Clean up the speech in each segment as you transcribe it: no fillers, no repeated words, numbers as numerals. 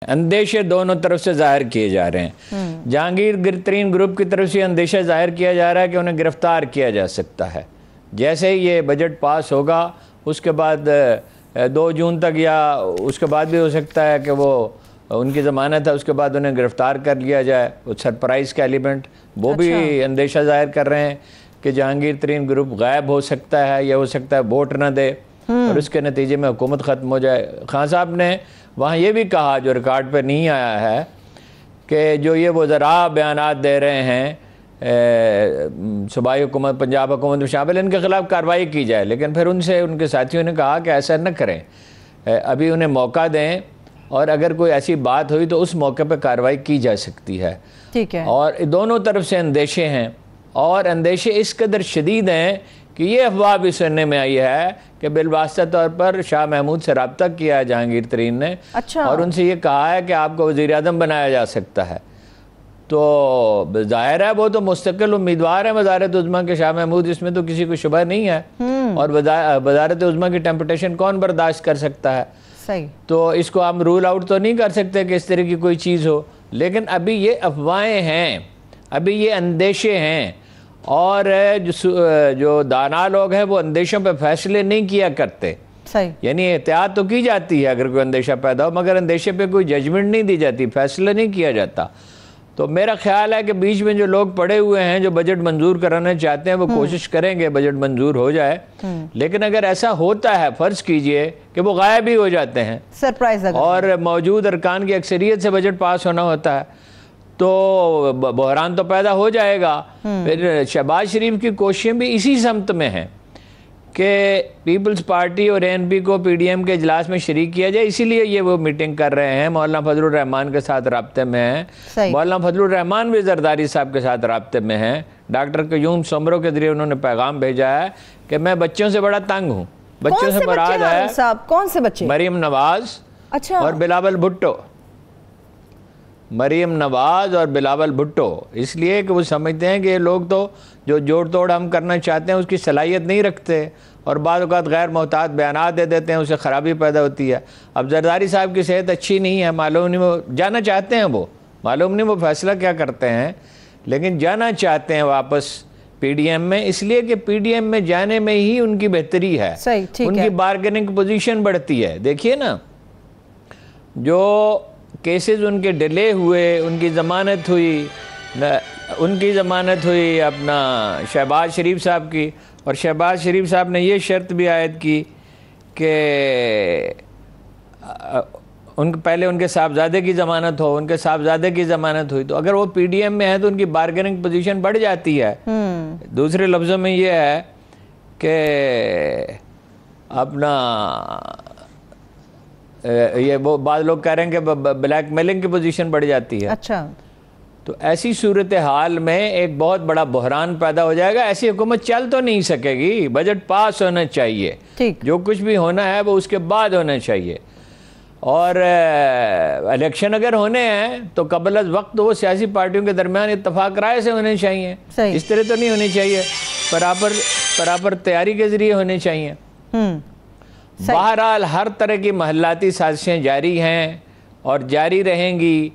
اندیشے دونوں طرف سے ظاہر کیے جا رہے ہیں۔ جہانگیر ترین گروپ کی طرف سے اندیشہ ظاہر کیا جا رہا ہے کہ انہیں گرفتار کیا جا سکتا ہے۔ جیسے ہی یہ بجٹ پاس ہوگا اس کے بعد 2 جون تک یا اس کے بعد بھی ہو سکتا ہے کہ وہ ان کی ضمانت ہے، اس کے بعد انہیں گرفتار کر لیا جائے۔ وہ سرپرائز کا ایلیمنٹ وہ بھی اندیشہ ظاہر کر رہے ہیں کہ جہانگیر ترین گروپ غائب ہو سکتا ہے یا ہو سکتا ہے ووٹ نہ دے اور اس کے نتیجے میں حکومت ختم ہو جائے۔ خان صاحب نے وہاں یہ بھی کہا جو ریکارڈ پہ نہیں آیا ہے کہ جو یہ وزراء بیانات دے رہے ہیں صوبائی حکومت پنجاب حکومت میں شامل، ان کے خلاف کارروائی کی جائے، لیکن پھر ان سے ان کے ساتھیوں نے کہا کہ ایسا نہ کریں، ابھی انہیں موقع دیں اور اگر کوئی ایسی بات ہوئی تو اس موقع پہ کارروائی کی جا سکتی ہے۔ ٹھیک ہے۔ اور دونوں طرف سے اندیشے ہیں اور اندیشے اس قدر شدید ہیں کہ یہ افواہ بھی سننے میں آئی ہے کہ بالواسطہ طور پر شاہ محمود سے رابطہ کیا ہے جہانگیر ترین نے اور ان سے یہ کہا ہے کہ آپ کو وزیر اعظم بنایا جا سکتا ہے۔ تو ظاہر ہے وہ تو مستقل امیدوار ہیں وزارت عظمیٰ کے شاہ محمود، اس میں تو کسی کو شبہ نہیں ہے، اور وزارت عظمیٰ کی ٹیمپٹیشن کون برداشت کر سکتا ہے؟ صحیح۔ تو اس کو ہم رول آؤٹ تو نہیں کر سکتے کہ اس طرح کی کوئی چیز ہو، لیکن ابھی یہ افواہیں ہیں، ابھی یہ اندیشے ہیں، اور جو دانا لوگ ہیں وہ اندیشوں پہ فیصلے نہیں کیا کرتے۔ صحیح۔ یعنی احتیاط تو کی جاتی ہے اگر کوئی اندیشہ پیدا ہو، مگر اندیشے پہ کوئی ججمنٹ نہیں دی جاتی، فیصلہ نہیں کیا جاتا۔ تو میرا خیال ہے کہ بیچ میں جو لوگ پڑے ہوئے ہیں جو بجٹ منظور کرانا چاہتے ہیں وہ کوشش کریں گے بجٹ منظور ہو جائے، لیکن اگر ایسا ہوتا ہے فرض کیجئے کہ وہ غائب ہی ہو جاتے ہیں سرپرائز اور موجود ارکان کی اکثریت سے بجٹ پاس ہونا ہوتا ہے تو بحران تو پیدا ہو جائے گا۔ پھر شہباز شریف کی کوششیں بھی اسی سمت میں ہیں کہ پیپلز پارٹی اور ANP کو PDM کے اجلاس میں شریک کیا جائے، اسی لیے یہ وہ میٹنگ کر رہے ہیں، مولانا فضل الرحمان کے ساتھ رابطے میں ہیں، مولانا فضل الرحمان بھی زرداری صاحب کے ساتھ رابطے میں ہیں، ڈاکٹر قیوم سمرو کے ذریعے انہوں نے پیغام بھیجا ہے کہ میں بچوں سے بڑا تنگ ہوں۔ بچوں سے مراد ہے کون سے بچے؟ مریم نواز اور بلاول بھٹو، مریم نواز اور بلاول بھٹو، اس لیے کہ وہ سمجھتے ہیں کہ یہ لوگ تو جو جوڑ توڑ ہم کرنا چاہتے ہیں اس کی صلاحیت نہیں رکھتے اور بعض اوقات غیر محتاط بیانات دے دیتے ہیں، اسے خرابی پیدا ہوتی ہے۔ اب زرداری صاحب کی صحت اچھی نہیں ہے، معلوم نہیں وہ جانا چاہتے ہیں، وہ معلوم نہیں وہ فیصلہ کیا کرتے ہیں، لیکن جانا چاہتے ہیں واپس PDM میں، اس لیے کہ PDM میں جانے میں ہی ان کی بہتری ہے، ان کی بارگیننگ پوزیشن بڑھتی ہے۔ دیکھیے نا جو کیسز ان کے ڈیلے ہوئے، ان کی ضمانت ہوئی اپنا شہباز شریف صاحب کی، اور شہباز شریف صاحب نے یہ شرط بھی عائد کی کہ پہلے ان کے صاحبزادے کی ضمانت ہو، ان کے صاحبزادے کی ضمانت ہوئی، تو اگر وہ PDM میں ہے تو ان کی بارگیننگ پوزیشن بڑھ جاتی ہے۔ دوسرے لفظوں میں یہ ہے کہ اپنا یہ وہ بعض لوگ کہہ رہے ہیں کہ بلیک میلنگ کی پوزیشن بڑھ جاتی ہے۔ اچھا، تو ایسی صورتحال میں ایک بہت بڑا بحران پیدا ہو جائے گا، ایسی حکومت چل تو نہیں سکے گی۔ بجٹ پاس ہونا چاہیے، جو کچھ بھی ہونا ہے وہ اس کے بعد ہونا چاہیے، اور الیکشن اگر ہونے ہیں تو قبل از وقت وہ سیاسی پارٹیوں کے درمیان اتفاق رائے سے ہونے چاہیے، اس طرح تو نہیں ہونے چاہیے، پراپر تیاری کے ذریعے ہونے چاہیے۔ بہرحال ہر طرح کی محلاتی سازشیں جاری ہیں اور جاری رہیں گی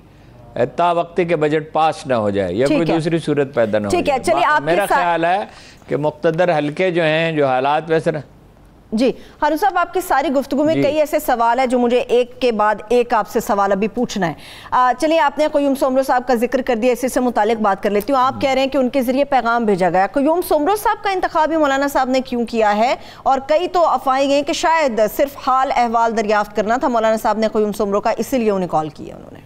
تا وقتی کہ بجٹ پاس نہ ہو جائے یا کوئی دوسری صورت پیدا نہ ہو جائے۔ میرا خیال ہے کہ مقتدر حلقے جو ہیں، جو حالات ویسے جی ہارون صاحب، آپ کی ساری گفتگو میں کئی ایسے سوال ہیں جو مجھے ایک کے بعد ایک آپ سے سوال ابھی پوچھنا ہے۔ چلیے، آپ نے قیوم سمرو صاحب کا ذکر کر دیا، اسی سے متعلق بات کر لیتی ہوں۔ آپ کہہ رہے ہیں کہ ان کے ذریعے پیغام بھیجا گیا، قیوم سمرو صاحب کا انتخاب مولانا صاحب نے کیوں کیا ہے؟ اور کئی تو افواہیں گئیں کہ شاید صرف حال احوال دریافت کرنا تھا مولانا صاحب نے قیوم سمرو کا، اسی لیے انہیں کال کیا انہوں نے۔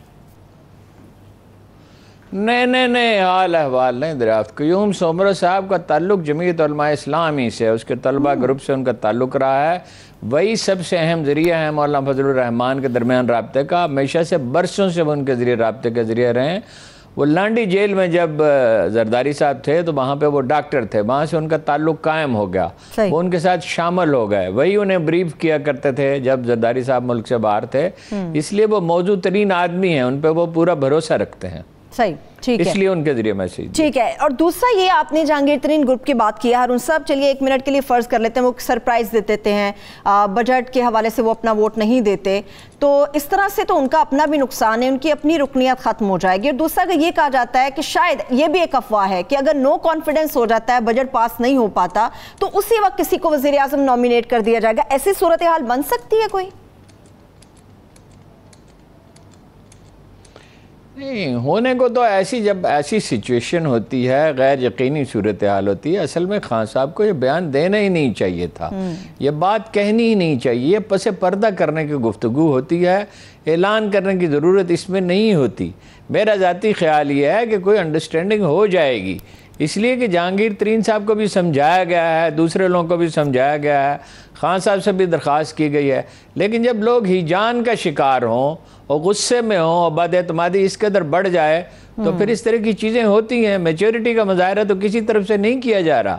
نہیں، حال احوال نہیں دریافت۔ قیوم سمرو صاحب کا تعلق جمعیت علماء اسلامی سے، اس کے طلبہ گروپ سے ان کا تعلق رہا ہے، وہی سب سے اہم ذریعہ ہے مولانا فضل الرحمان کے درمیان رابطے کا، ہمیشہ سے برسوں سے وہ ان کے ذریعے رابطے کے ذریعے رہے ہیں۔ وہ لانڈی جیل میں جب زرداری صاحب تھے تو وہاں پہ وہ ڈاکٹر تھے، وہاں سے ان کا تعلق قائم ہو گیا، وہ ان کے ساتھ شامل ہو گئے، وہی انہیں بریف کیا کرتے تھے جب زرداری صاحب ملک سے باہر تھے، اس لیے وہ موضوع ترین آدمی ہیں، ان پہ وہ پورا بھروسہ رکھتے ہیں۔ صحیح، ٹھیک ہے، اس لیے ان کے ذریعے میسیج. ٹھیک ہے. اور دوسرا یہ آپ نے جہانگیر ترین گروپ کی بات کی ہے ہارون صاحب، چلیے ایک منٹ کے لیے فرض کر لیتے ہیں وہ سرپرائز دے دیتے ہیں، بجٹ کے حوالے سے وہ اپنا ووٹ نہیں دیتے، تو اس طرح سے تو ان کا اپنا بھی نقصان ہے، ان کی اپنی رکنیت ختم ہو جائے گی. اور دوسرا کہ یہ کہا جاتا ہے کہ شاید یہ بھی ایک افواہ ہے کہ اگر نو کانفیڈنس ہو جاتا ہے، بجٹ پاس نہیں ہو پاتا، تو اسی وقت کسی کو وزیر اعظم نامینیٹ کر دیا جائے گا. ایسی صورتحال بن سکتی ہے کوئی؟ نہیں ہونے کو تو جب ایسی سچویشن ہوتی ہے، غیر یقینی صورتحال ہوتی ہے، اصل میں خان صاحب کو یہ بیان دینا ہی نہیں چاہیے تھا، یہ بات کہنی ہی نہیں چاہیے، یہ پس پردہ کرنے کی گفتگو ہوتی ہے، اعلان کرنے کی ضرورت اس میں نہیں ہوتی. میرا ذاتی خیال یہ ہے کہ کوئی انڈرسٹینڈنگ ہو جائے گی، اس لیے کہ جہانگیر ترین صاحب کو بھی سمجھایا گیا ہے، دوسرے لوگوں کو بھی سمجھایا گیا ہے، خان صاحب سے بھی درخواست کی گئی ہے. لیکن جب لوگ ہیجان کا شکار ہوں اور غصے میں ہوں اور بد اعتمادی اس قدر بڑھ جائے تو پھر اس طرح کی چیزیں ہوتی ہیں. میچورٹی کا مظاہرہ تو کسی طرف سے نہیں کیا جا رہا.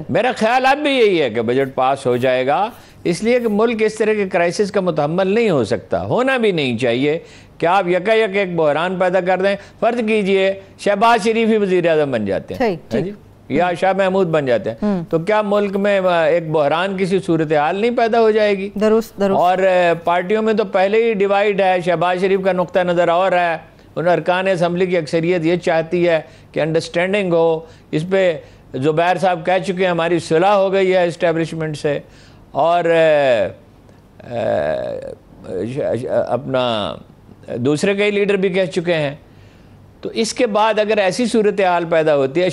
میرا خیال اب بھی یہی ہے کہ بجٹ پاس ہو جائے گا، اس لیے کہ ملک اس طرح کے کرائسس کا متحمل نہیں ہو سکتا، ہونا بھی نہیں چاہیے کہ آپ یک ایک بحران پیدا کر دیں. فرض کیجئے شہباز شریف ہی وزیر اعظم بن جاتے ہیں یا شاہ محمود بن جاتے ہیں، تو کیا ملک میں ایک بحران کسی صورتحال نہیں پیدا ہو جائے گی؟ اور پارٹیوں میں تو پہلے ہی ڈیوائیڈ ہے، شہباز شریف کا نقطہ نظر اور ہے، ان ارکان اسمبلی کی اکثریت یہ چاہتی ہے کہ انڈرسٹینڈنگ ہو. اس پہ زبیر صاحب کہہ چکے ہیں ہماری صلح ہو گئی ہے اسٹیبلشمنٹ سے، اور اپنا دوسرے کئی لیڈر بھی کہہ چکے ہیں. تو اس کے بعد اگر ایسی صورتحال پیدا ہوتی ہے،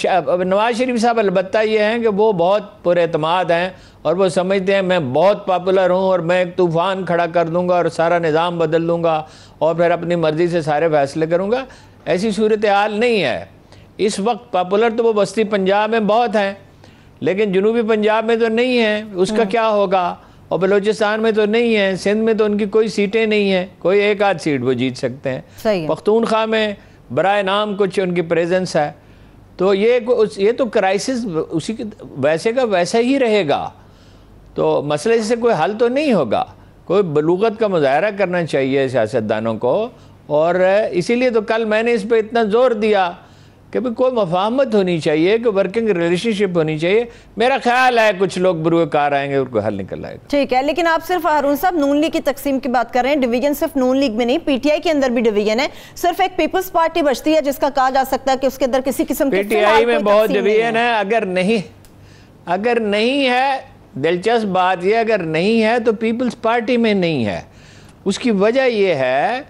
نواز شریف صاحب البتہ یہ ہیں کہ وہ بہت پر اعتماد ہیں اور وہ سمجھتے ہیں میں بہت پاپولر ہوں اور میں ایک طوفان کھڑا کر دوں گا اور سارا نظام بدل دوں گا اور پھر اپنی مرضی سے سارے فیصلے کروں گا. ایسی صورتحال نہیں ہے. اس وقت پاپولر تو وہ بستی پنجاب میں بہت ہیں، لیکن جنوبی پنجاب میں تو نہیں ہیں. اس کا کیا ہوگا؟ اور بلوچستان میں تو نہیں ہیں، سندھ میں تو ان کی کوئی سیٹیں نہیں ہیں، کوئی ایک آدھ سیٹ وہ جیت سکتے ہیں. پختونخوا میں برائے نام کچھ ان کی پریزنس ہے. تو یہ تو کرائسس اسی ویسے کا ویسا ہی رہے گا. تو مسئلے سے کوئی حل تو نہیں ہوگا. کوئی بلوغت کا مظاہرہ کرنا چاہیے سیاستدانوں کو، اور اسی لیے تو کل میں نے اس پہ اتنا زور دیا کہ کوئی مفاہمت ہونی چاہیے، کہ ورکنگ ریلیشن شپ ہونی چاہیے. میرا خیال ہے کچھ لوگ بروئے کار آئیں گے اور کوئی حل نکل آئے گا. ٹھیک ہے، لیکن آپ صرف ہارون صاحب نون لیگ کی تقسیم کی بات کر رہے ہیں. ڈویژن صرف نون لیگ میں نہیں، پی ٹی آئی کے اندر بھی ڈویژن ہے. صرف ایک پیپلز پارٹی بچتی ہے جس کا کہا جا سکتا ہے کہ اس کے اندر کسی قسم کی پی ٹی آئی میں بہت ڈویژن ہے. اگر نہیں ہے، دلچسپ بات یہ اگر نہیں ہے تو پیپلز پارٹی میں نہیں ہے. اس کی وجہ یہ ہے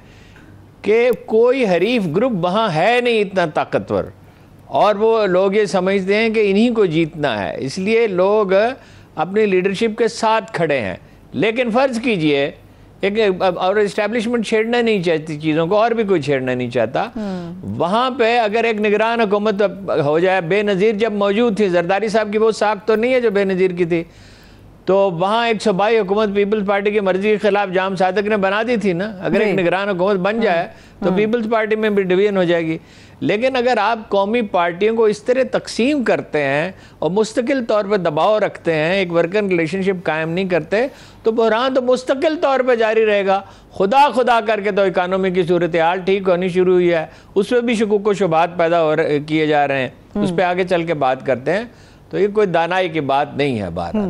کہ کوئی حریف گروپ وہاں ہے نہیں اتنا طاقتور، اور وہ لوگ یہ سمجھتے ہیں کہ انہی کو جیتنا ہے، اس لیے لوگ اپنی لیڈرشپ کے ساتھ کھڑے ہیں. لیکن فرض کیجئے اور اسٹیبلشمنٹ چھیڑنا نہیں چاہتی چیزوں کو، اور بھی کوئی چھیڑنا نہیں چاہتا. وہاں پہ اگر ایک نگران حکومت ہو جائے، بے نظیر جب موجود تھی، زرداری صاحب کی وہ ساکھ تو نہیں ہے جو بے نظیر کی تھی، تو وہاں ایک صوبائی حکومت پیپلز پارٹی کی مرضی کے خلاف جام صادق نے بنا دی تھی نا. اگر ایک نگران حکومت بن جائے تو پیپلز پارٹی میں بھی ڈویژن ہو جائے گی. لیکن اگر آپ قومی پارٹیوں کو اس طرح تقسیم کرتے ہیں اور مستقل طور پہ دباؤ رکھتے ہیں، ایک ورکنگ ریلیشن شپ قائم نہیں کرتے، تو بحران تو مستقل طور پہ جاری رہے گا. خدا کر کے تو اکانومی کی صورتحال ٹھیک ہونی شروع ہوئی ہے، اس پہ بھی شکوک و شبہات پیدا کیے جا رہے ہیں. اس پہ آگے چل کے بات کرتے ہیں. تو یہ کوئی دانائی کی بات نہیں ہے بہرحال.